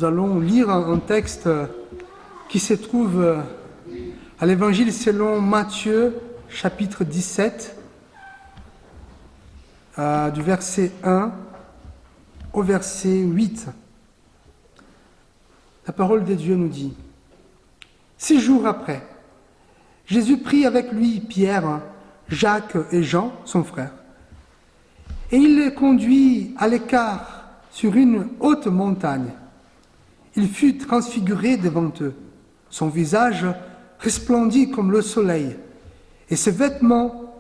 Nous allons lire un texte qui se trouve à l'Évangile selon Matthieu, chapitre 17, du verset 1 au verset 8. La parole de Dieu nous dit: 6 jours après, Jésus prit avec lui Pierre, Jacques et Jean, son frère, et il les conduit à l'écart sur une haute montagne. Il fut transfiguré devant eux. Son visage resplendit comme le soleil, et ses vêtements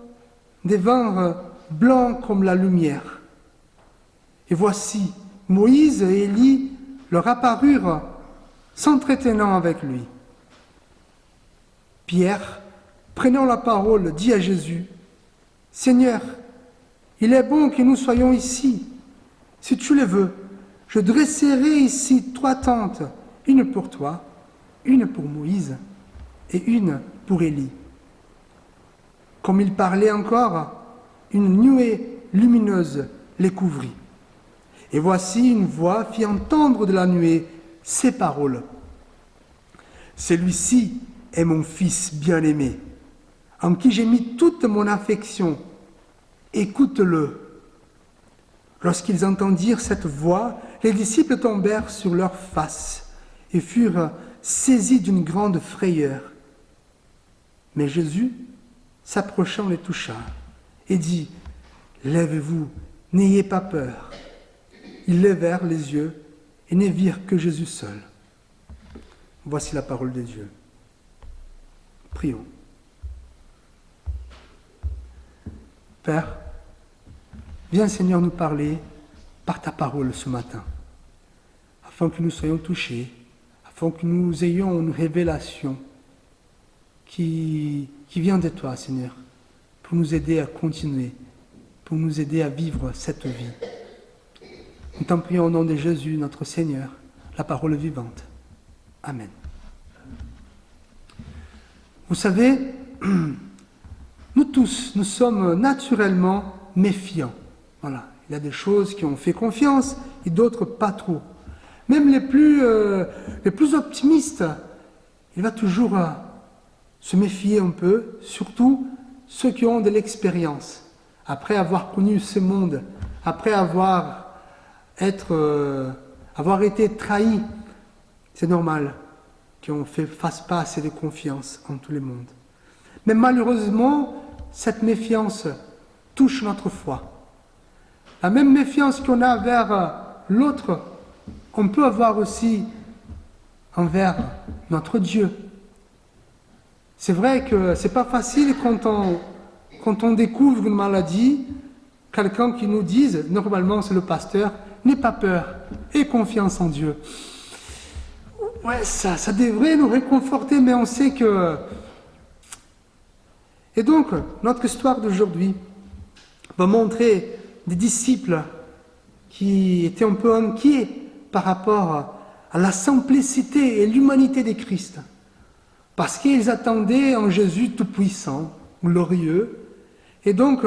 devinrent blancs comme la lumière. Et voici, Moïse et Élie leur apparurent, s'entretenant avec lui. Pierre, prenant la parole, dit à Jésus: « Seigneur, il est bon que nous soyons ici. Si tu le veux, je dresserai ici 3 tentes, une pour toi, une pour Moïse et une pour Élie. » Comme il parlait encore, une nuée lumineuse les couvrit. Et voici une voix fit entendre de la nuée ces paroles: « Celui-ci est mon Fils bien-aimé, en qui j'ai mis toute mon affection. Écoute-le. » Lorsqu'ils entendirent cette voix, les disciples tombèrent sur leurs faces et furent saisis d'une grande frayeur. Mais Jésus, s'approchant, les toucha et dit: « Lèvez-vous, n'ayez pas peur. » Ils levèrent les yeux et ne virent que Jésus seul. Voici la parole de Dieu. Prions. Père, viens Seigneur nous parler par ta parole ce matin, afin que nous soyons touchés, afin que nous ayons une révélation qui vient de toi, Seigneur, pour nous aider à continuer, pour nous aider à vivre cette vie. Nous t'en prions au nom de Jésus, notre Seigneur, la parole vivante. Amen. Vous savez, nous tous, nous sommes naturellement méfiants. Voilà, il y a des choses qui ont fait confiance et d'autres pas trop. Même les plus optimistes, il va toujours se méfier un peu, surtout ceux qui ont de l'expérience. Après avoir connu ce monde, après avoir été trahis, c'est normal qu'on ne fasse pas assez de confiance en tout le monde. Mais malheureusement, cette méfiance touche notre foi. La même méfiance qu'on a vers l'autre, on peut avoir aussi envers notre Dieu. C'est vrai que ce n'est pas facile quand on découvre une maladie, quelqu'un qui nous dise, normalement c'est le pasteur: « N'aie pas peur, aie confiance en Dieu. » Ouais, ça devrait nous réconforter, mais on sait que... Et donc, notre histoire d'aujourd'hui va montrer des disciples qui étaient un peu inquiets par rapport à la simplicité et l'humanité de Christ, parce qu'ils attendaient un Jésus tout-puissant, glorieux, et donc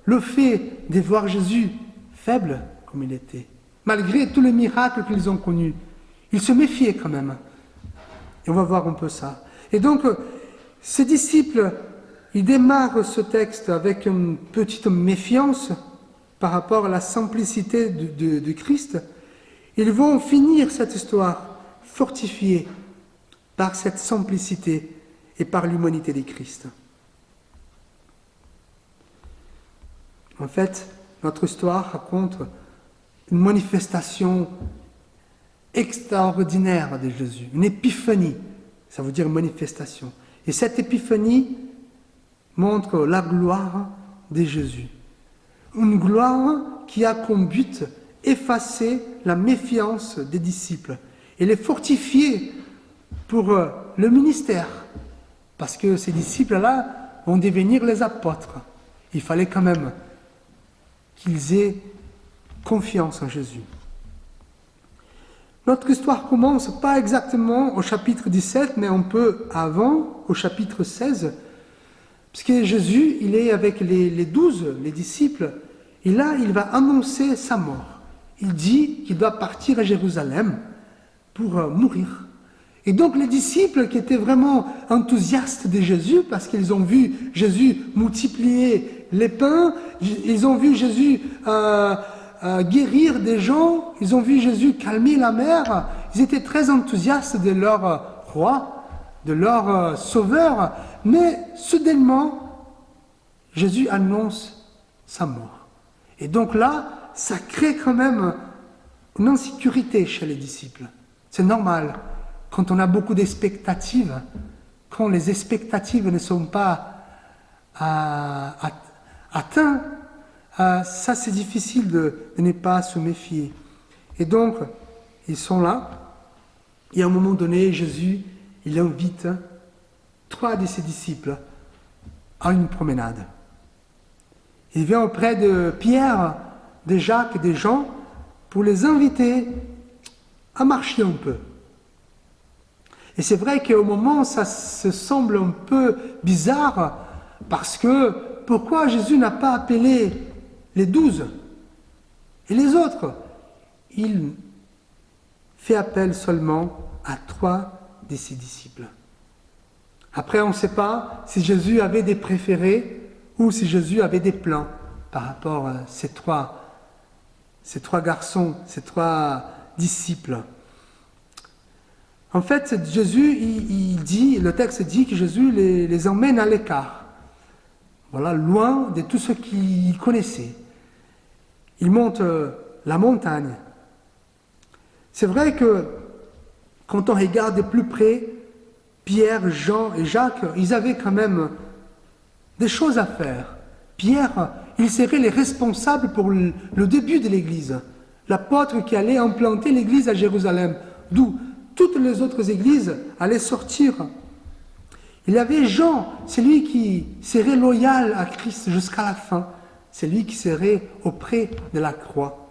le fait de voir Jésus faible comme il était, malgré tous les miracles qu'ils ont connus, ils se méfiaient quand même. Et on va voir un peu ça. Et donc, ces disciples, ils démarrent ce texte avec une petite méfiance par rapport à la simplicité de Christ. Ils vont finir cette histoire fortifiée par cette simplicité et par l'humanité de Christ. En fait, notre histoire raconte une manifestation extraordinaire de Jésus, une épiphanie, ça veut dire manifestation. Et cette épiphanie montre la gloire de Jésus. Une gloire qui a comme but effacer la méfiance des disciples et les fortifier pour le ministère. Parce que ces disciples-là vont devenir les apôtres. Il fallait quand même qu'ils aient confiance en Jésus. Notre histoire commence pas exactement au chapitre 17, mais un peu avant, au chapitre 16, puisque Jésus, il est avec les 12, les disciples, et là, il va annoncer sa mort. Il dit qu'il doit partir à Jérusalem pour mourir. Et donc les disciples qui étaient vraiment enthousiastes de Jésus, parce qu'ils ont vu Jésus multiplier les pains, ils ont vu Jésus guérir des gens, ils ont vu Jésus calmer la mer, ils étaient très enthousiastes de leur roi, de leur sauveur, mais soudainement, Jésus annonce sa mort. Et donc là, ça crée quand même une insécurité chez les disciples. C'est normal. Quand on a beaucoup d'expectatives, quand les expectatives ne sont pas atteintes, ça c'est difficile de ne pas se méfier. Et donc, ils sont là, et à un moment donné, Jésus, il invite 3 de ses disciples à une promenade. Il vient auprès de Pierre, de Jacques et de Jean pour les inviter à marcher un peu. Et c'est vrai qu'au moment, ça se semble un peu bizarre, parce que pourquoi Jésus n'a pas appelé les 12 et les autres? Il fait appel seulement à 3 de ses disciples. Après, on ne sait pas si Jésus avait des préférés ou si Jésus avait des plans par rapport à ces trois garçons, ces 3 disciples. En fait, Jésus, le texte dit que Jésus les emmène à l'écart. Voilà, loin de tout ce qu'ils connaissaient. Il monte la montagne. C'est vrai que quand on regarde de plus près, Pierre, Jean et Jacques, ils avaient quand même des choses à faire. Pierre, il serait les responsables pour le début de l'Église, l'apôtre qui allait implanter l'Église à Jérusalem, d'où toutes les autres églises allaient sortir. Il y avait Jean, c'est lui qui serait loyal à Christ jusqu'à la fin. C'est lui qui serait auprès de la croix,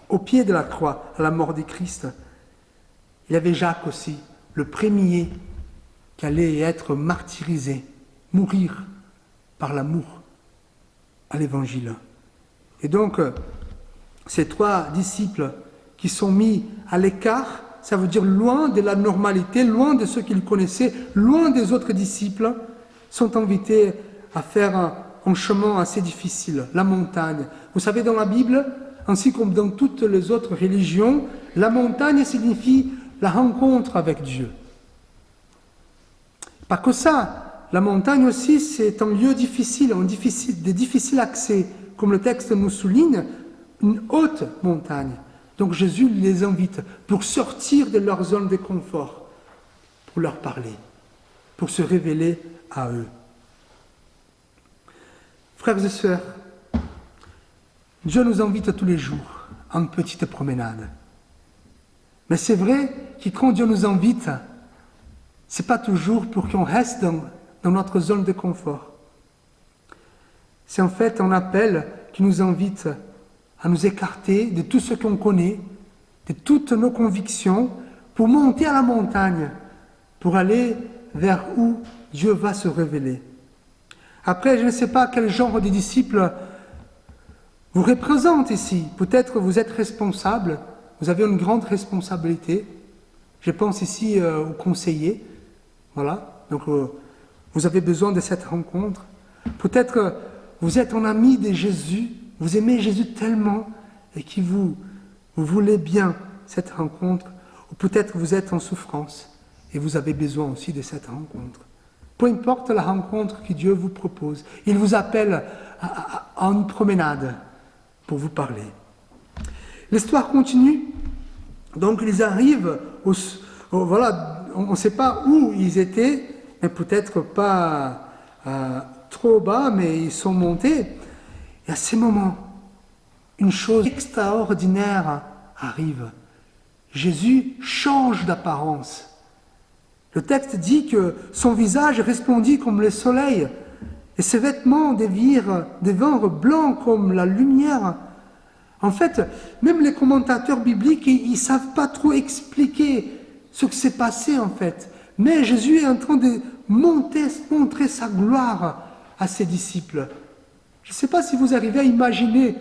au pied de la croix, à la mort de Christ. Il y avait Jacques aussi, le premier qui allait être martyrisé, mourir par l'amour à l'Évangile. Et donc, ces 3 disciples qui sont mis à l'écart, ça veut dire loin de la normalité, loin de ceux qu'ils connaissaient, loin des autres disciples, sont invités à faire un chemin assez difficile, la montagne. Vous savez, dans la Bible, ainsi comme dans toutes les autres religions, la montagne signifie la rencontre avec Dieu. Pas que ça, la montagne aussi, c'est un lieu difficile, de difficile accès, comme le texte nous souligne, une haute montagne. Donc Jésus les invite pour sortir de leur zone de confort, pour leur parler, pour se révéler à eux. Frères et sœurs, Dieu nous invite tous les jours à une petite promenade. Mais c'est vrai que quand Dieu nous invite, ce n'est pas toujours pour qu'on reste dans notre zone de confort. C'est en fait un appel qui nous invite à nous écarter de tout ce qu'on connaît, de toutes nos convictions, pour monter à la montagne, pour aller vers où Dieu va se révéler. Après, je ne sais pas quel genre de disciples vous représente ici. Peut-être vous êtes responsable, vous avez une grande responsabilité. Je pense ici aux conseillers. Voilà, donc vous avez besoin de cette rencontre. Peut-être vous êtes un ami de Jésus, vous aimez Jésus tellement et que vous voulez bien cette rencontre. Ou peut-être vous êtes en souffrance et vous avez besoin aussi de cette rencontre. Peu importe la rencontre que Dieu vous propose, il vous appelle à une promenade pour vous parler. L'histoire continue. Donc ils arrivent, voilà, on ne sait pas où ils étaient, mais peut-être pas trop bas, mais ils sont montés. Et à ce moment, une chose extraordinaire arrive. Jésus change d'apparence. Le texte dit que son visage resplendit comme le soleil, et ses vêtements devinrent blancs comme la lumière. En fait, même les commentateurs bibliques, ils ne savent pas trop expliquer ce qui s'est passé en fait. Mais Jésus est en train de montrer sa gloire à ses disciples. Je ne sais pas si vous arrivez à imaginer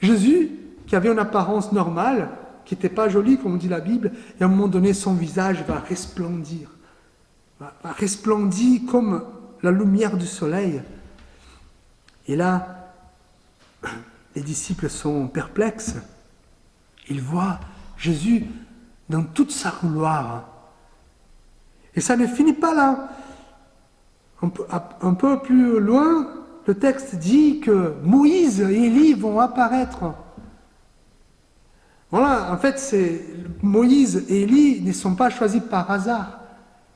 Jésus, qui avait une apparence normale, qui n'était pas joli, comme dit la Bible, et à un moment donné, son visage va resplendir. Va resplendir comme la lumière du soleil. Et là, les disciples sont perplexes. Ils voient Jésus dans toute sa gloire. Et ça ne finit pas là. Un peu plus loin, le texte dit que Moïse et Élie vont apparaître. Voilà, en fait, Moïse et Élie ne sont pas choisis par hasard.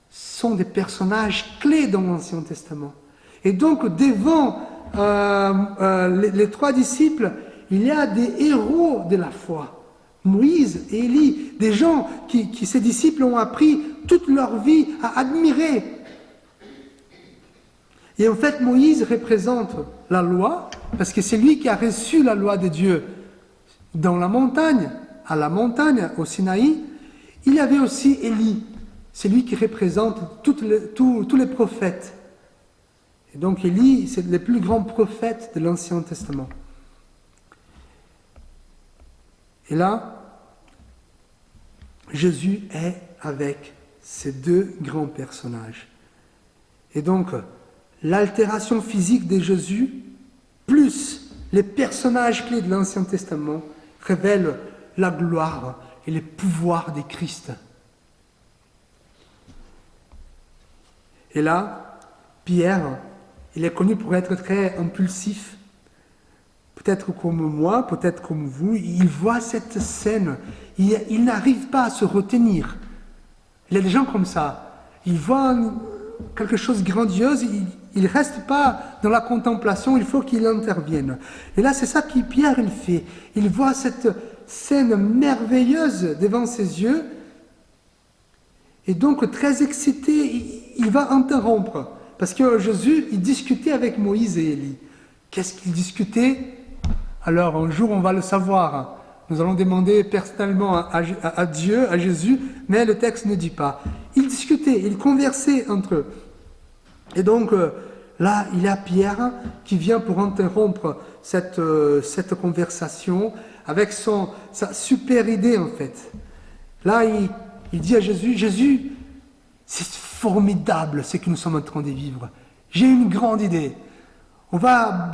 Ce sont des personnages clés dans l'Ancien Testament. Et donc, devant les trois disciples, il y a des héros de la foi. Moïse et Élie, des gens qui ces disciples ont appris toute leur vie à admirer. Et en fait, Moïse représente la loi, parce que c'est lui qui a reçu la loi de Dieu dans la montagne, à la montagne, au Sinaï. Il y avait aussi Élie, c'est lui qui représente tous les prophètes. Et donc Élie, c'est le plus grand prophète de l'Ancien Testament. Et là, Jésus est avec ces deux grands personnages. Et donc, l'altération physique de Jésus, plus les personnages clés de l'Ancien Testament, révèlent la gloire et le pouvoir de Christ. Et là, Pierre, il est connu pour être très impulsif. Peut-être comme moi, peut-être comme vous, il voit cette scène, il n'arrive pas à se retenir. Il y a des gens comme ça, ils voient quelque chose de grandiose, il ne reste pas dans la contemplation, il faut qu'il intervienne. Et là, c'est ça que Pierre il fait. Il voit cette scène merveilleuse devant ses yeux, et donc très excité, il va interrompre. Parce que Jésus, il discutait avec Moïse et Élie. Qu'est-ce qu'il discutait? Alors, un jour, on va le savoir. Nous allons demander personnellement à Dieu, à Jésus, mais le texte ne dit pas. Ils discutaient, ils conversaient entre eux. Et donc, là, il y a Pierre qui vient pour interrompre cette conversation avec sa super idée, en fait. Là, il dit à Jésus, Jésus, c'est formidable ce que nous sommes en train de vivre. J'ai une grande idée. On va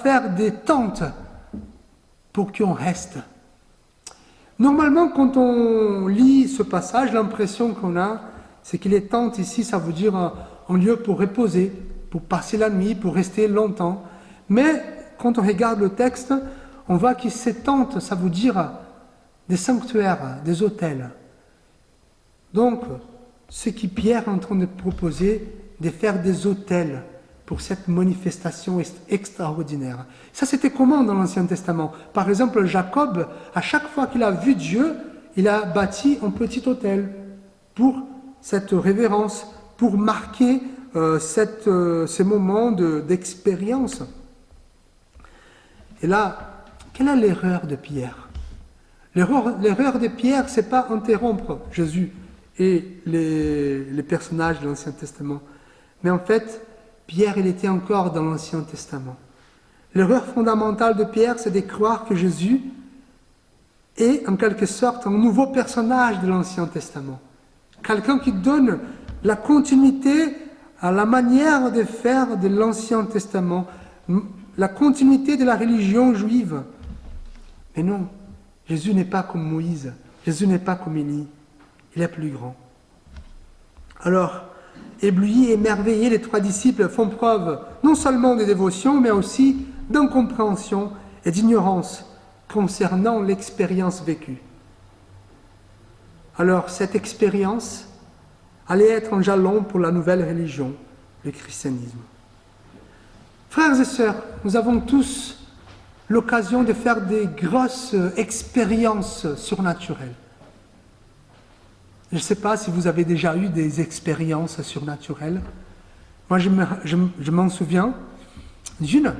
faire des tentes pour qu'on reste. Normalement, quand on lit ce passage, l'impression qu'on a, c'est que les tentes ici, ça veut dire un lieu pour reposer, pour passer la nuit, pour rester longtemps. Mais quand on regarde le texte, on voit que ces tentes, ça veut dire des sanctuaires, des hôtels. Donc, ce que Pierre est en train de proposer, de faire des hôtels pour cette manifestation extraordinaire. Ça, c'était comment dans l'Ancien Testament? Par exemple, Jacob, à chaque fois qu'il a vu Dieu, il a bâti un petit hôtel pour cette révérence, pour marquer ces moments d'expérience. Et là, quelle est l'erreur de Pierre? L'erreur de Pierre, c'est pas interrompre Jésus et les personnages de l'Ancien Testament. Mais en fait, Pierre, il était encore dans l'Ancien Testament. L'erreur fondamentale de Pierre, c'est de croire que Jésus est en quelque sorte un nouveau personnage de l'Ancien Testament. Quelqu'un qui donne la continuité à la manière de faire de l'Ancien Testament, la continuité de la religion juive. Mais non, Jésus n'est pas comme Moïse, Jésus n'est pas comme Élie, il est plus grand. Alors, éblouis et émerveillés, les trois disciples font preuve non seulement de dévotion, mais aussi d'incompréhension et d'ignorance concernant l'expérience vécue. Alors, cette expérience allait être un jalon pour la nouvelle religion, le christianisme. Frères et sœurs, nous avons tous l'occasion de faire des grosses expériences surnaturelles. Je ne sais pas si vous avez déjà eu des expériences surnaturelles. Moi, je m'en souviens d'une.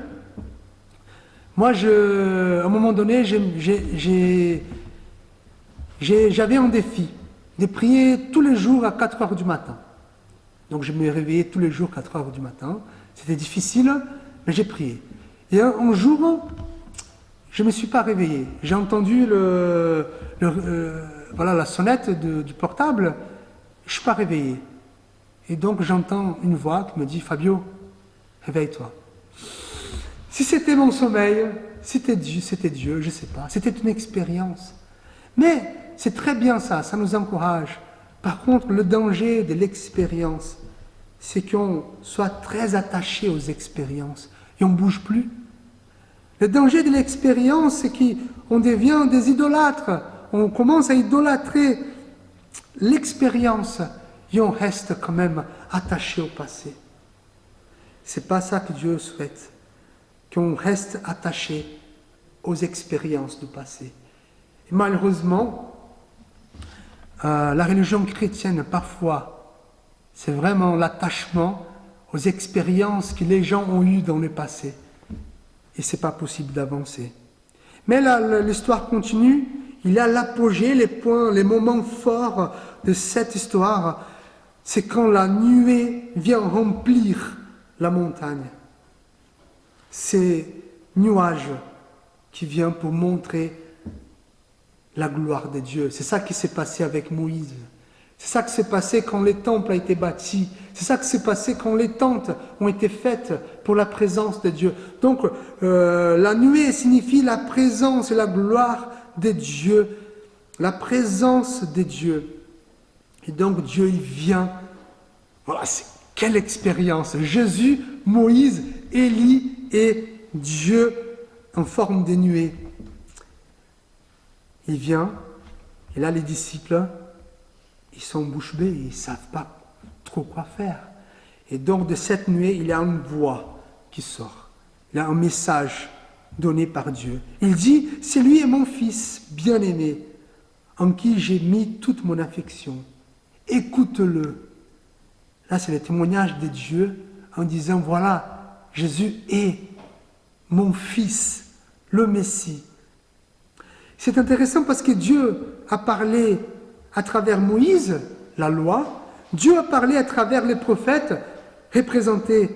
Moi, à un moment donné, j'avais un défi de prier tous les jours à 4 heures du matin. Donc, je me réveillais tous les jours à 4 heures du matin. C'était difficile, mais j'ai prié. Et un jour, je ne me suis pas réveillé. J'ai entendu voilà, la sonnette du portable, je ne suis pas réveillé. Et donc j'entends une voix qui me dit « Fabio, réveille-toi ». Si c'était mon sommeil, c'était Dieu, je ne sais pas, c'était une expérience. Mais c'est très bien ça nous encourage. Par contre, le danger de l'expérience, c'est qu'on soit très attaché aux expériences et on ne bouge plus. Le danger de l'expérience, c'est qu'on devient des idolâtres. On commence à idolâtrer l'expérience et on reste quand même attaché au passé. C'est pas ça que Dieu souhaite, qu'on reste attaché aux expériences du passé. Et malheureusement, la religion chrétienne, parfois, c'est vraiment l'attachement aux expériences que les gens ont eues dans le passé. Et ce n'est pas possible d'avancer. Mais là, l'histoire continue. Il y a l'apogée, les moments forts de cette histoire. C'est quand la nuée vient remplir la montagne. Ces nuages qui viennent pour montrer la gloire de Dieu. C'est ça qui s'est passé avec Moïse. C'est ça qui s'est passé quand les temples ont été bâtis. C'est ça qui s'est passé quand les tentes ont été faites pour la présence de Dieu. Donc, la nuée signifie la présence et la gloire de Dieu. La présence de Dieu. Et donc, Dieu, il vient. Voilà, quelle expérience! Jésus, Moïse, Élie et Dieu en forme de nuée. Il vient, et là, les disciples, ils sont bouche bée, ils ne savent pas trop quoi faire. Et donc, de cette nuée, il y a une voix qui sort. Il y a un message donné par Dieu. Il dit, c'est lui est mon fils bien-aimé, en qui j'ai mis toute mon affection. Écoute-le. Là, c'est le témoignage de Dieu en disant, voilà, Jésus est mon fils, le Messie. C'est intéressant parce que Dieu a parlé à travers Moïse, la loi. Dieu a parlé à travers les prophètes, représentés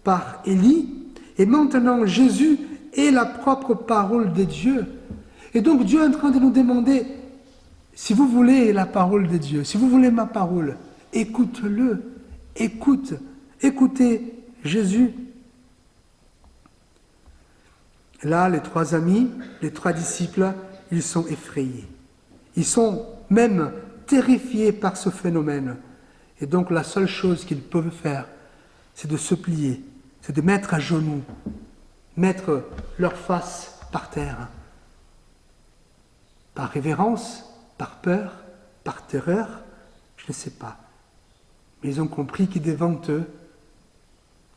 par Élie. Et maintenant, Jésus est la propre parole de Dieu. Et donc, Dieu est en train de nous demander, si vous voulez la parole de Dieu, si vous voulez ma parole, écoute-le, écoutez Jésus. Là, les trois amis, les trois disciples, ils sont effrayés. Ils sont même terrifiés par ce phénomène. Et donc, la seule chose qu'ils peuvent faire, c'est de se plier, c'est de mettre à genoux, mettre leur face par terre. Par révérence, par peur, par terreur, je ne sais pas. Mais ils ont compris que devant eux,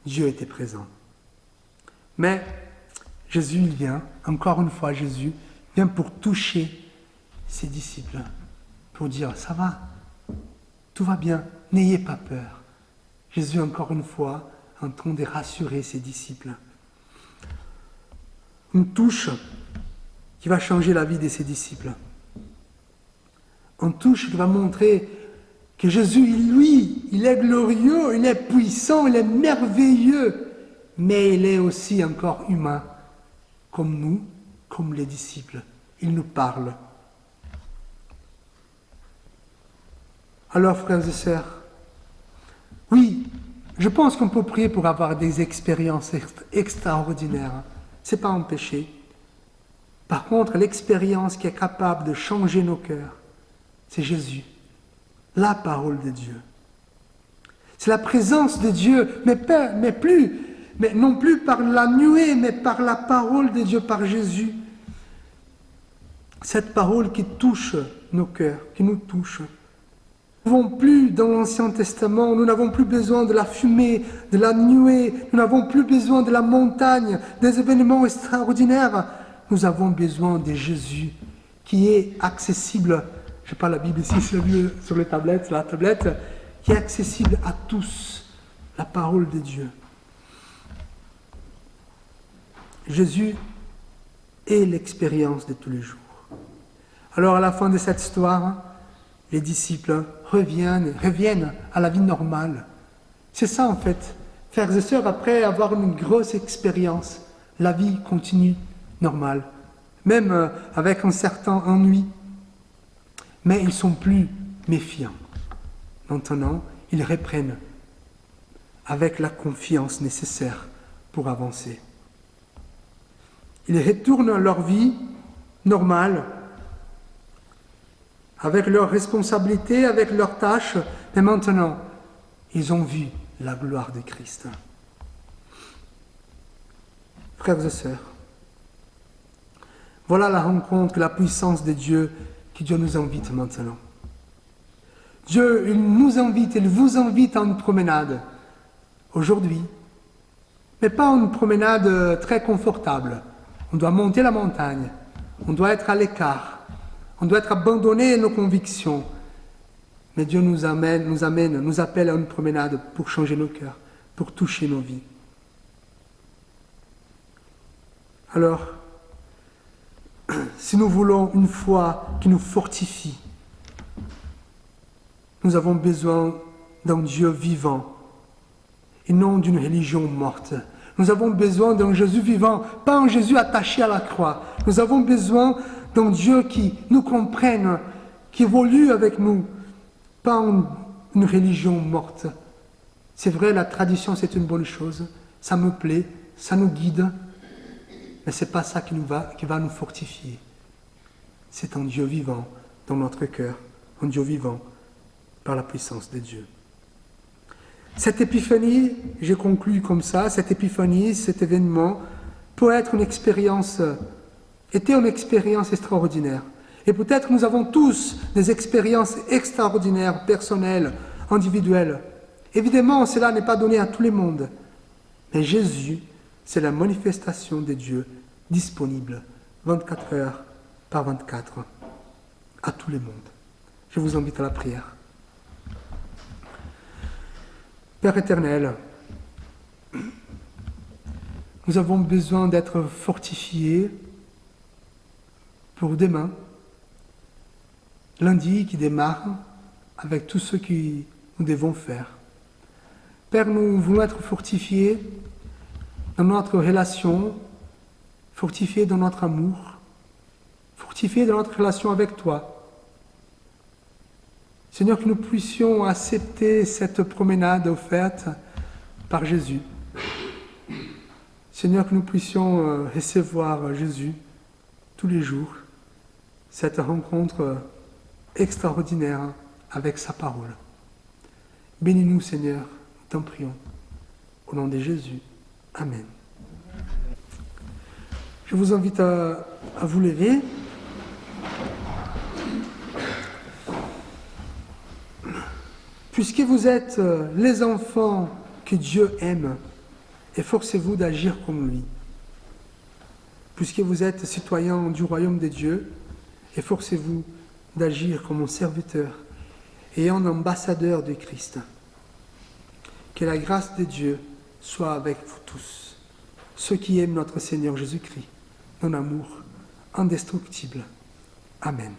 Dieu était présent. Mais Jésus, il vient, encore une fois, Jésus vient pour toucher ses disciples, pour dire, ça va, tout va bien, n'ayez pas peur. Jésus, encore une fois, en train de rassurer ses disciples. Une touche qui va changer la vie de ses disciples. Une touche qui va montrer que Jésus, lui, il est glorieux, il est puissant, il est merveilleux, mais il est aussi encore humain, comme nous, comme les disciples. Il nous parle. Alors, frères et sœurs, oui, je pense qu'on peut prier pour avoir des expériences extraordinaires. Ce n'est pas un péché. Par contre, l'expérience qui est capable de changer nos cœurs, c'est Jésus, la parole de Dieu. C'est la présence de Dieu, mais non plus par la nuée, mais par la parole de Dieu, par Jésus. Cette parole qui touche nos cœurs, qui nous touche. Nous n'avons plus dans l'Ancien Testament, nous n'avons plus besoin de la fumée, de la nuée, nous n'avons plus besoin de la montagne, des événements extraordinaires. Nous avons besoin de Jésus qui est accessible. Je n'ai pas la Bible ici, sur la tablette, qui est accessible à tous, la parole de Dieu. Jésus est l'expérience de tous les jours. Alors à la fin de cette histoire, les disciples reviennent à la vie normale. C'est ça en fait. Frères et sœurs, après avoir une grosse expérience, la vie continue normale. même avec un certain ennui. Mais ils sont plus méfiants. Maintenant, ils reprennent avec la confiance nécessaire pour avancer. Ils retournent à leur vie normale, avec leurs responsabilités, avec leurs tâches, mais maintenant, ils ont vu la gloire de Christ. Frères et sœurs, voilà la rencontre, la puissance de Dieu que Dieu nous invite maintenant. Dieu, il nous invite, il vous invite à une promenade aujourd'hui, mais pas une promenade très confortable. On doit monter la montagne, on doit être à l'écart, on doit être abandonné à nos convictions. Mais Dieu nous appelle à une promenade pour changer nos cœurs, pour toucher nos vies. Alors, si nous voulons une foi qui nous fortifie, nous avons besoin d'un Dieu vivant et non d'une religion morte. Nous avons besoin d'un Jésus vivant, pas un Jésus attaché à la croix. Nous avons besoin d'un Dieu qui nous comprenne, qui évolue avec nous, pas une religion morte. C'est vrai, la tradition, c'est une bonne chose. Ça me plaît, ça nous guide. Mais ce n'est pas ça qui va nous fortifier. C'est un Dieu vivant dans notre cœur, un Dieu vivant par la puissance de Dieu. Cette épiphanie, j'ai conclu comme ça, cette épiphanie, cet événement, peut être était une expérience extraordinaire. Et peut-être nous avons tous des expériences extraordinaires, personnelles, individuelles. Évidemment, cela n'est pas donné à tout le monde. Mais Jésus, c'est la manifestation de Dieu disponible 24 heures par 24 à tout le monde. Je vous invite à la prière. Père éternel, nous avons besoin d'être fortifiés pour demain, lundi qui démarre, avec tout ce que nous devons faire. Père, nous voulons être fortifiés dans notre relation, fortifiés dans notre amour, fortifiés dans notre relation avec toi. Seigneur, que nous puissions accepter cette promenade offerte par Jésus. Seigneur, que nous puissions recevoir Jésus tous les jours, cette rencontre extraordinaire avec sa parole. Bénis-nous, Seigneur, nous t'en prions. Au nom de Jésus. Amen. Je vous invite à vous lever. Puisque vous êtes les enfants que Dieu aime, efforcez-vous d'agir comme lui. Puisque vous êtes citoyens du royaume de Dieu, efforcez-vous d'agir comme un serviteur et un ambassadeur de Christ. Que la grâce de Dieu soit avec vous tous, ceux qui aiment notre Seigneur Jésus-Christ, d'un amour indestructible. Amen.